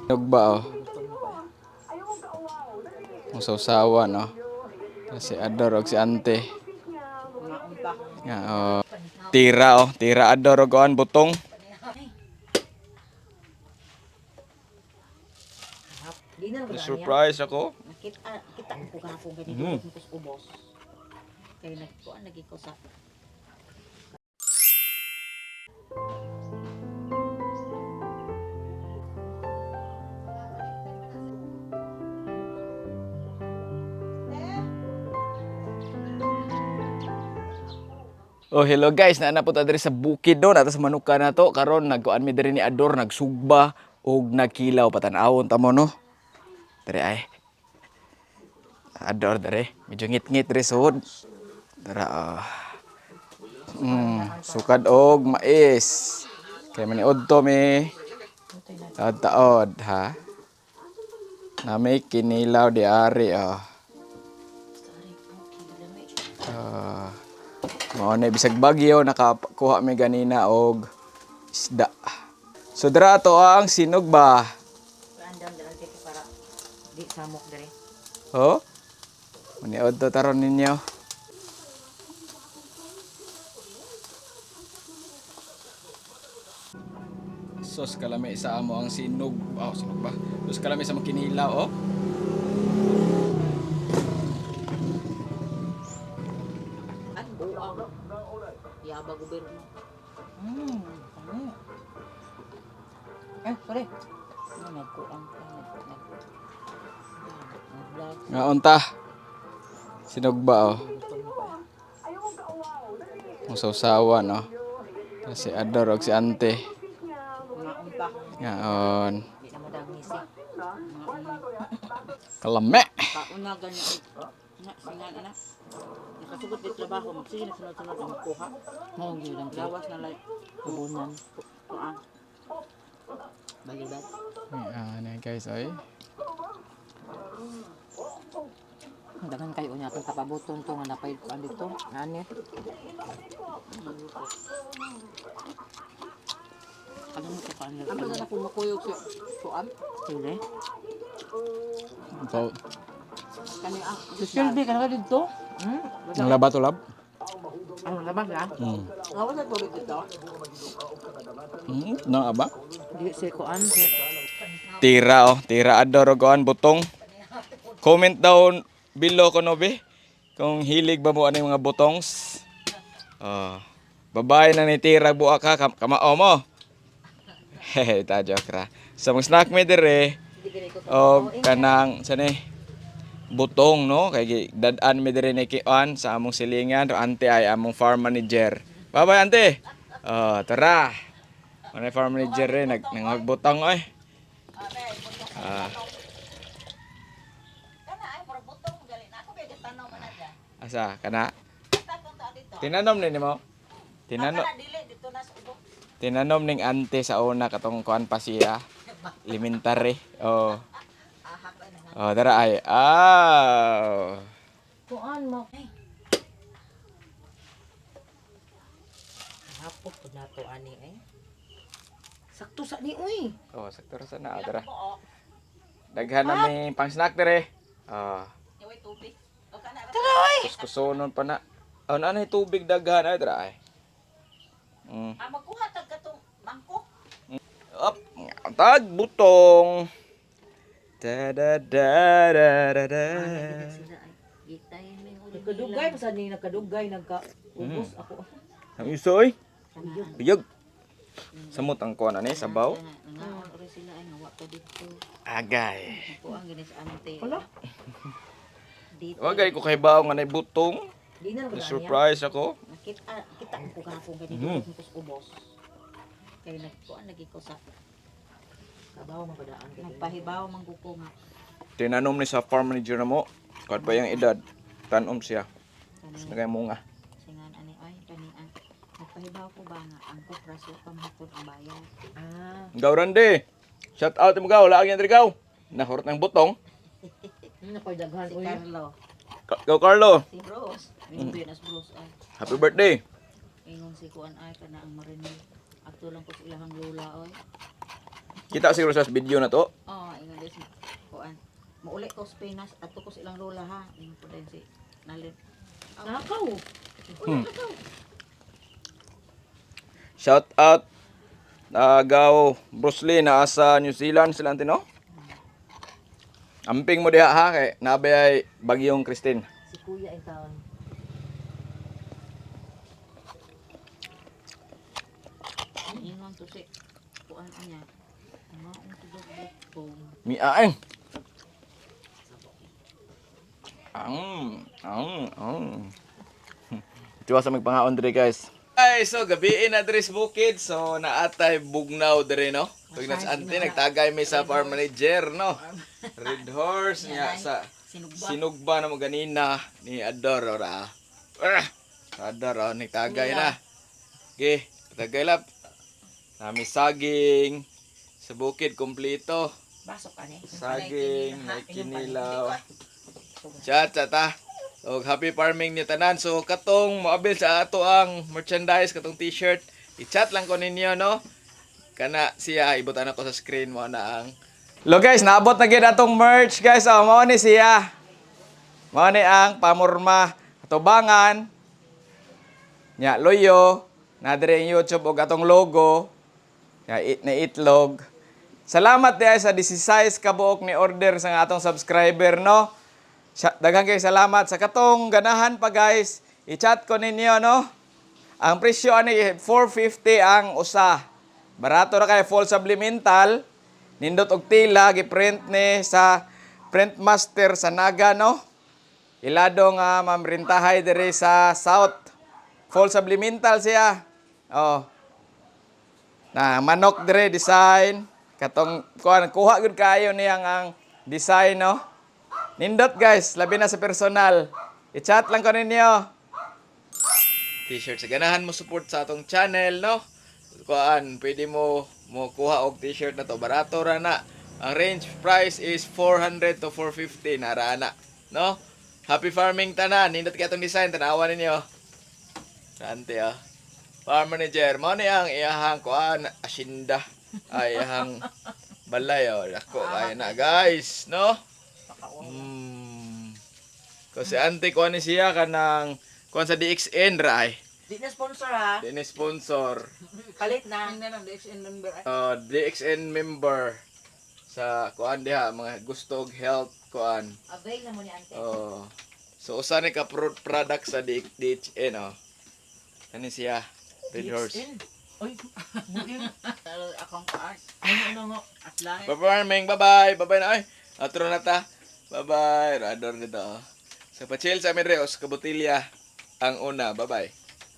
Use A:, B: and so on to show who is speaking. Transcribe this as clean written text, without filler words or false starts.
A: Nugba oh. Ang sausawan oh. Si Ador og si Ante. Nga oh. Tira oh, tira Ador og kuan butong. Surprise ako.
B: Kita ko kahapon ganito kuskus ubos. Kay nagkuan lagi ko sa
A: Oh, hello guys, na po ta diri sa bukid no, atas manuka na to. Karon nagkuan mi diri ni Ador, nagsugba og nagkilaw patan-awon ta mo no. Diri ay. Ador diri, medyo ngit-ngit diri sud. Dara sukad og mais. Kay maniod to mi. Taod ha. Na may kinilaw di ari oh. Mao na bisag bagyo nakakuha mi ganina og isda. So dira to ang sinog ba?
B: andam dalan kay para di samok dire.
A: Oh? Maniod to taron ninyo. Sos kalami sa amo ang sinog. Oh, sinog ba? Sos kalami sa makinilaw oh.
B: At buang. Yaba gobyerno. Ano? Sorry. Ano nagkuan ka
A: Nga unta. Sinog ba oh. Ang sausawan oh. Si Ador og si Ante. Ngaon.
B: Di na madangis eh.
A: Kalame.
B: Kaunagan na singan ana. Nakasugod di trabaho mo sige sunod-sunod ang kuha. Mo gyud ang lawas na lay kubunan. Kuan. Balibad.
A: Yan guys oy.
B: Dagan kayo unya tong kapabuton to nga napay kuan dito. Ani. Ano mo kuan nila? Ano na kumukuyog sa kuan? Sige.
A: So,
B: Kani Silbi ka na dito?
A: ang laba to lab?
B: Ano labas na? Awas na tubig dito.
A: No aba?
B: Di si kuan si
A: Tira oh, tira Ador og kuan butong. Comment down below ko no be kung hilig ba mo ani mga butongs. Oh. Babae na ni tira buak ka kamao mo. Hehe, ta joke ra. Sa mga snack me dire og kanang sani butong no kay dad-an mi dire ni kian sa among silingan ante ay among farm manager. Bye-bye ante. Oh, tara. Ano farm manager nagbutang oy. Asa kana? Tinanom ni mo? Tinanom ning ante sa una katong kuan pa siya. Elementary. Oh. Oh, tara ay.
B: kuan mo. Hapot pud nato ani eh. Sakto sa ni uy.
A: Oh, sakto ra sana tara. Daghan na mi pang snack dire. Ah.
B: Yaway tubig. O kana ba?
A: Kuskusonon pa na. Oh, nanay tubig daghan ay tara ay.
B: Magkuha tag katong mangkok.
A: Up, tag butong. Da da da da da da.
B: Nagkadugay pa sa ni nagkadugay nagka-ubos ako.
A: Ang isoy. Biyog. Samot ang kuan ani sabaw.
B: Nangaon ori sila ay nga wa ka dito.
A: Agay.
B: Ako ang ginis ante. Dito.
A: Wagay ko kay bawo nga nay butong.
B: Di na ba
A: Surprise ako.
B: kita ko kahapon ganito kuskus ubos. Kay nagkuan lagi ko sa kabaw mapadaan kay nagpahibaw manggukom.
A: Tinanom ni sa farm manager na mo. Kahit pa yung edad. Tanom siya. Nagay munga.
B: Singan ani ay kani ang nagpahibaw ko ba nga ang kupraso pamhatod ang bayan.
A: Gawran de. Shout out mo gaw. Laag yan gaw. Nahurot ng butong.
B: Napagdaghan si Carlo.
A: Go Carlo.
B: Si Bros. Minbinas Bros ay.
A: Happy birthday.
B: Ingon si kuan ay kana ang marinig. Ato lang ko sa ilahang lola oy.
A: Kita siguro sa video na to.
B: Oh, ingon des kuan. Mauli ko sa Pinas at ko silang lola ha. Ingon po din si Nalit. Nakaw.
A: Shout out Gaw Bruce Lee na sa New Zealand sila no. Amping mo diha ha kay nabe ay bagyong Christine.
B: Si Kuya ay taon. Ingon to si kuan niya. Maong tudog butong.
A: Miaeng. Ang. Ito sa magpangaon diri guys. Ay, so gabi na diri sa bukid. So naatay bugnaw diri no. Tug nas ante nagtagay mi sa farm manager no. Red horse niya sa sinugba na mo ganina ni Ador ora. Ador nagtagay na. Okay, tagay lap. Nami saging sa bukid kompleto.
B: Basok ani.
A: Saging, may kinilaw. Chat ta. Og happy farming ni tanan. So katong moabil sa ato ang merchandise katong t-shirt. I-chat lang ko ninyo no. Kana siya ibutan ako sa screen mo na ang. Lo guys, naabot na gid atong merch guys. Oh, mao ni siya. Mao ni ang pamorma atubangan. Nya loyo na dire ang YouTube og atong logo. Ya na itlog. Salamat diay sa 16 kabuok ni order sa atong subscriber no. Daghang kay salamat sa katong ganahan pa guys. I-chat ko ninyo no. Ang presyo ani 450 ang usa. Barato ra kay full subliminal. Nindot og tila gi-print ni sa Print Master sa Naga no. Ilado nga mamrintahay diri sa South. Full subliminal siya. Oh. Na manok dire design. Katong kuha gud kayo niyang ang design no. Nindot guys, labi na sa personal. I-chat lang ko ninyo. T-shirt sa ganahan mo support sa atong channel no. Kuan, pwede mo kuha og t-shirt na to. Barato ra na. Ang range price is 400 to 450 na ra na, no? Happy farming tanan. Nindot kay atong design tanawa ninyo. Ante ah. Farm manager, mo ni ang iyahang kuan asinda. Ay iyahang balay oh. Dako kay na guys, no? Kasi ante kuan ni siya kanang kuan sa DXN ra ay.
B: Di na sponsor ha.
A: Di ni sponsor.
B: Palit na. Hindi na DXN member.
A: DXN member sa kuan diha mga gusto og health kuan.
B: Avail na mo ni ante.
A: So usa ni ka product sa DXN oh. Kani siya Red Horse.
B: Oy, buin. Akong kaart. Ano nga atlahe.
A: Performing, bye-bye. Bye-bye na ay. Atro na ta. Bye-bye. Rador nito. Oh. Sa pa-chill sa amin Reos, kabutilya ang una. Bye-bye.